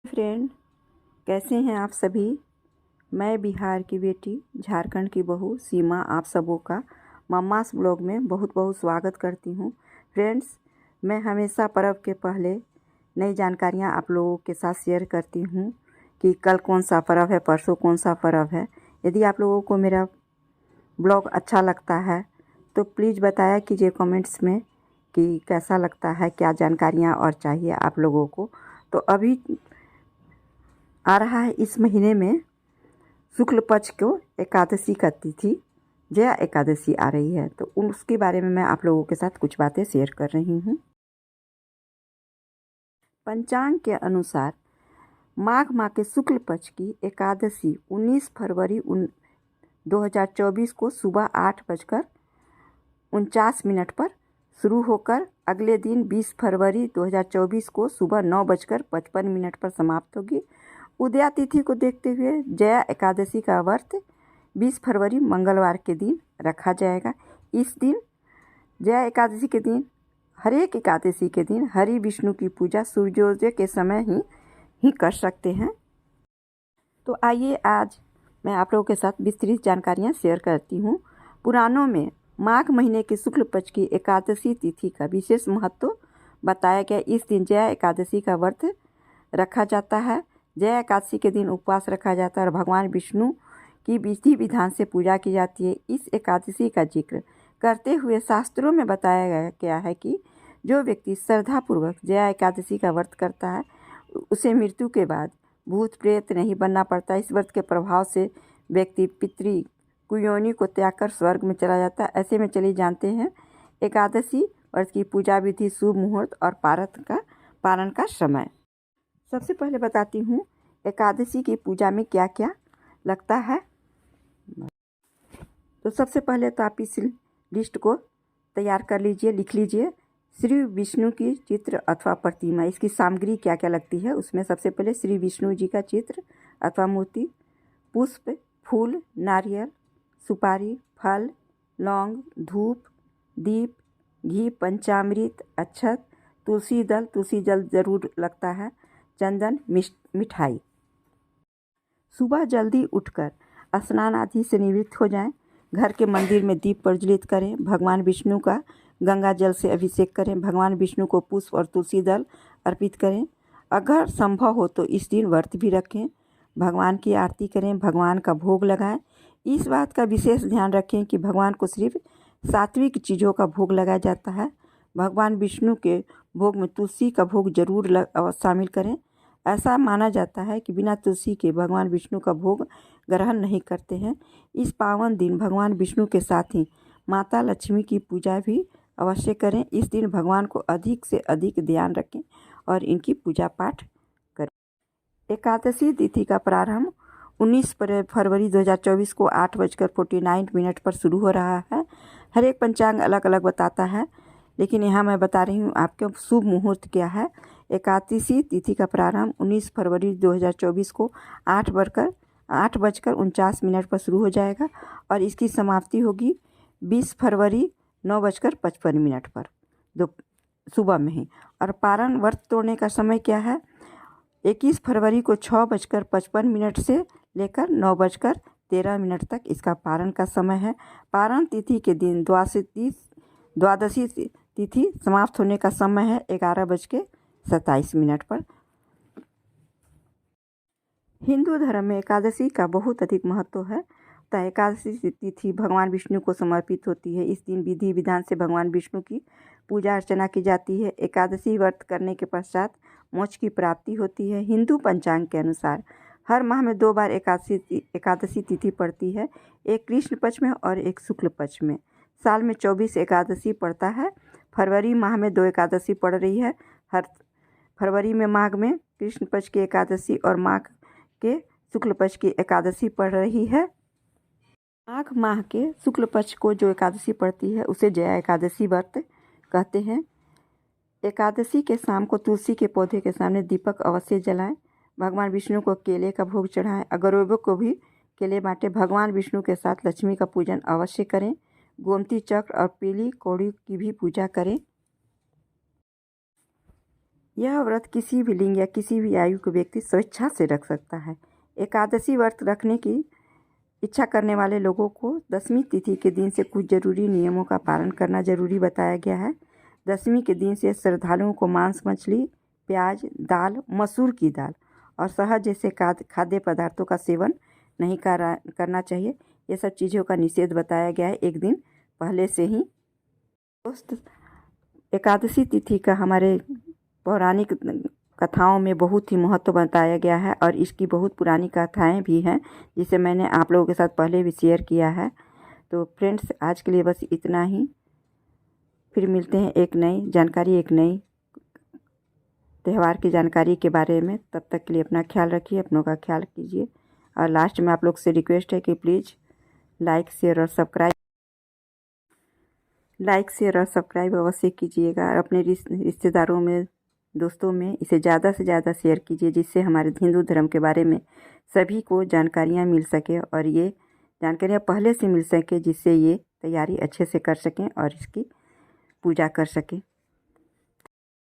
Friend, कैसे हैं आप सभी। मैं बिहार की बेटी, झारखंड की बहू सीमा आप सबों का मम्मास ब्लॉग में बहुत बहुत स्वागत करती हूं। फ्रेंड्स, मैं हमेशा पर्व के पहले नई जानकारियां आप लोगों के साथ शेयर करती हूं कि कल कौन सा पर्व है, परसों कौन सा पर्व है। यदि आप लोगों को मेरा ब्लॉग अच्छा लगता है तो प्लीज़ बताया कीजिए कमेंट्स में कि कैसा लगता है, क्या जानकारियाँ और चाहिए आप लोगों को। तो अभी आ रहा है इस महीने में शुक्ल पक्ष को एकादशी का तिथि जया एकादशी आ रही है, तो उसके बारे में मैं आप लोगों के साथ कुछ बातें शेयर कर रही हूँ। पंचांग के अनुसार माघ माह के शुक्ल पक्ष की एकादशी 19 फरवरी 2024 को सुबह 8:49 पर शुरू होकर अगले दिन 20 फरवरी 2024 को सुबह 9:55 पर समाप्त होगी। उदया तिथि को देखते हुए जया एकादशी का व्रत 20 फरवरी मंगलवार के दिन रखा जाएगा। इस दिन जया एकादशी के दिन, हर एक एकादशी के दिन हरि विष्णु की पूजा सूर्योदय के समय ही कर सकते हैं। तो आइए आज मैं आप लोगों के साथ विस्तृत जानकारियाँ शेयर करती हूँ। पुराणों में माघ महीने के शुक्ल पक्ष की एकादशी तिथि का विशेष महत्व बताया गया। इस दिन जया एकादशी का व्रत रखा जाता है। जया एकादशी के दिन उपवास रखा जाता है और भगवान विष्णु की विधि विधान से पूजा की जाती है। इस एकादशी का जिक्र करते हुए शास्त्रों में बताया गया है कि जो व्यक्ति श्रद्धापूर्वक जया एकादशी का व्रत करता है उसे मृत्यु के बाद भूत प्रेत नहीं बनना पड़ता। इस व्रत के प्रभाव से व्यक्ति पितृ कुयोनि को त्याग कर स्वर्ग में चला जाता है। ऐसे में चलिए जानते हैं एकादशी व्रत की पूजा विधि, शुभ मुहूर्त और पारण का समय। सबसे पहले बताती हूँ एकादशी की पूजा में क्या क्या लगता है। तो सबसे पहले तो आप इस लिस्ट को तैयार कर लीजिए, लिख लीजिए। श्री विष्णु की चित्र अथवा प्रतिमा, इसकी सामग्री क्या क्या लगती है उसमें सबसे पहले श्री विष्णु जी का चित्र अथवा मूर्ति, पुष्प, फूल, नारियल, सुपारी, फल, लौंग, धूप, दीप, घी, पंचामृत, अक्षत, तुलसी जल जरूर लगता है, चंदन, मिठाई। सुबह जल्दी उठकर स्नान आदि से निवृत्त हो जाएं। घर के मंदिर में दीप प्रज्वलित करें। भगवान विष्णु का गंगा जल से अभिषेक करें। भगवान विष्णु को पुष्प और तुलसी दल अर्पित करें। अगर संभव हो तो इस दिन व्रत भी रखें। भगवान की आरती करें, भगवान का भोग लगाएं। इस बात का विशेष ध्यान रखें कि भगवान को सिर्फ सात्विक चीज़ों का भोग लगाया जाता है। भगवान विष्णु के भोग में तुलसी का भोग जरूर शामिल करें। ऐसा माना जाता है कि बिना तुलसी के भगवान विष्णु का भोग ग्रहण नहीं करते हैं। इस पावन दिन भगवान विष्णु के साथ ही माता लक्ष्मी की पूजा भी अवश्य करें। इस दिन भगवान को अधिक से अधिक ध्यान रखें और इनकी पूजा पाठ करें। एकादशी तिथि का प्रारंभ 19 फरवरी 2024 को 8:49 पर शुरू हो रहा है। हर एक पंचांग अलग अलग बताता है, लेकिन यहाँ मैं बता रही हूँ आपके शुभ मुहूर्त क्या है। एकादशी तिथि का प्रारंभ 19 फरवरी 2024 को 8:49 पर शुरू हो जाएगा और इसकी समाप्ति होगी 20 फरवरी 9:55 पर सुबह में ही। और पारण व्रत तोड़ने का समय क्या है, 21 फरवरी को 6:55 से लेकर 9:13 तक इसका पारण का समय है। पारण तिथि के दिन द्वादशी तिथि समाप्त होने का समय है 11:27 पर। हिंदू धर्म में एकादशी का बहुत अधिक महत्व है। तो एकादशी तिथि भगवान विष्णु को समर्पित होती है। इस दिन विधि विधान से भगवान विष्णु की पूजा अर्चना की जाती है। एकादशी व्रत करने के पश्चात मोक्ष की प्राप्ति होती है। हिंदू पंचांग के अनुसार हर माह में 2 बार एकादशी तिथि पड़ती है, एक कृष्ण पक्ष में और एक शुक्ल पक्ष में। साल में 24 एकादशी पड़ता है। फरवरी माह में 2 एकादशी पड़ रही है। हर फरवरी में माघ में कृष्ण पक्ष की एकादशी और माघ के शुक्ल पक्ष की एकादशी पड़ रही है। माघ माह के शुक्ल पक्ष को जो एकादशी पड़ती है उसे जया एकादशी व्रत कहते हैं। एकादशी के शाम को तुलसी के पौधे के सामने दीपक अवश्य जलाएं। भगवान विष्णु को केले का भोग चढ़ाएं। गरीबों को भी केले बांटें। भगवान विष्णु के साथ लक्ष्मी का पूजन अवश्य करें। गोमती चक्र और पीली कौड़ी की भी पूजा करें। यह व्रत किसी भी लिंग या किसी भी आयु के व्यक्ति स्वेच्छा से रख सकता है। एकादशी व्रत रखने की इच्छा करने वाले लोगों को दशमी तिथि के दिन से कुछ जरूरी नियमों का पालन करना जरूरी बताया गया है। दशमी के दिन से श्रद्धालुओं को मांस, मछली, प्याज, दाल, मसूर की दाल और शहद जैसे खाद्य पदार्थों का सेवन नहीं करना चाहिए। ये सब चीज़ों का निषेध बताया गया है एक दिन पहले से ही। दोस्त, एकादशी तिथि का हमारे पौराणिक कथाओं में बहुत ही महत्व बताया गया है और इसकी बहुत पुरानी कथाएं भी हैं जिसे मैंने आप लोगों के साथ पहले भी शेयर किया है। तो फ्रेंड्स, आज के लिए बस इतना ही। फिर मिलते हैं एक नई जानकारी, एक नई त्यौहार की जानकारी के बारे में। तब तक के लिए अपना ख्याल रखिए, अपनों का ख्याल कीजिए। और लास्ट में आप लोग से रिक्वेस्ट है कि प्लीज़ लाइक शेयर और सब्सक्राइब अवश्य कीजिएगा और अपने रिश्तेदारों में, दोस्तों में इसे ज़्यादा से ज़्यादा शेयर कीजिए, जिससे हमारे हिंदू धर्म के बारे में सभी को जानकारियाँ मिल सके और ये जानकारियाँ पहले से मिल सके, जिससे ये तैयारी अच्छे से कर सकें और इसकी पूजा कर सकें।